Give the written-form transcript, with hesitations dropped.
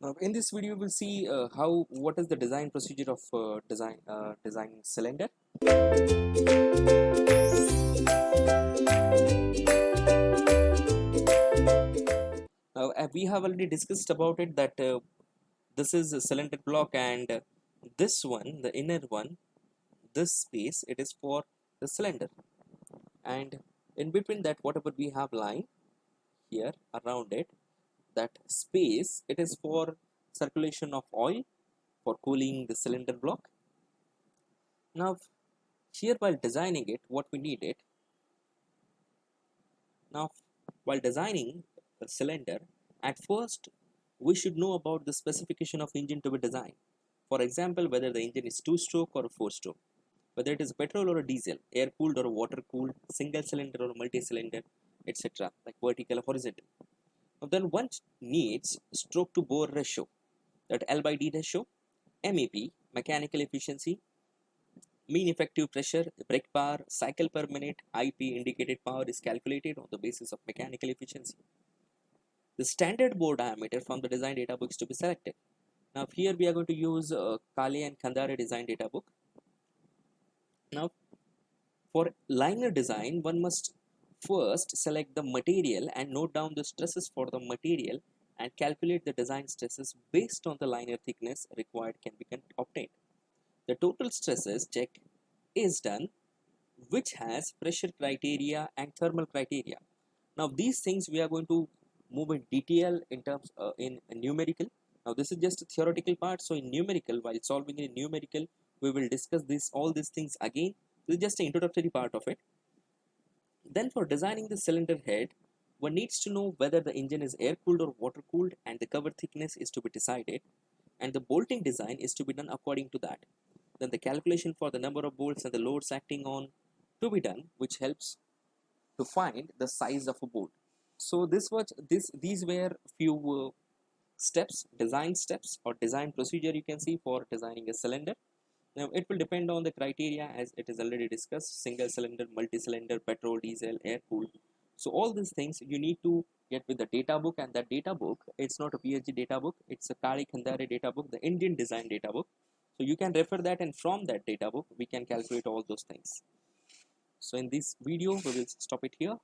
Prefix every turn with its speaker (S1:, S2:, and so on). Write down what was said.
S1: Now, in this video, we'll see what is the design procedure of designing cylinder. Now, we have already discussed about it that this is a cylinder block, and this one, the inner one, this space, it is for the cylinder, and in between that, whatever we have line here around it, that space, it is for circulation of oil for cooling the cylinder block. Now, here while designing it, what we need it. Now, while designing a cylinder, at first we should know about the specification of engine to be designed. For example, whether the engine is 2-stroke or a 4-stroke, whether it is a petrol or a diesel, air-cooled or water-cooled, single cylinder or multi-cylinder, etc., like vertical or horizontal. Now, then one needs stroke to bore ratio, that L by D ratio, MEP, mechanical efficiency, mean effective pressure, brake power, cycle per minute, IP, indicated power, is calculated on the basis of mechanical efficiency. The standard bore diameter from the design data book is to be selected. Now here we are going to use Kale and Kandare design data book. Now for liner design, one must first select the material and note down the stresses for the material and calculate the design stresses based on the liner thickness required can be obtained. The total stresses check is done, which has pressure criteria and thermal criteria. Now these things we are going to move in detail in terms in numerical. Now this is just a theoretical part, so in numerical, while solving in numerical, we will discuss all these things again. This is just an introductory part of it. Then for designing the cylinder head, one needs to know whether the engine is air cooled or water cooled, and the cover thickness is to be decided, and the bolting design is to be done according to that. Then the calculation for the number of bolts and the loads acting on to be done, which helps to find the size of a bolt. So these were few steps, design steps or design procedure you can see for designing a cylinder. Now it will depend on the criteria as it is already discussed: single cylinder, multi-cylinder, petrol, diesel, air cooled. So all these things you need to get with the data book, and that data book, it's not a PhD data book, it's a Kale Kandare data book, the Indian design data book. So you can refer that, and from that data book we can calculate all those things. So in this video we will stop it here.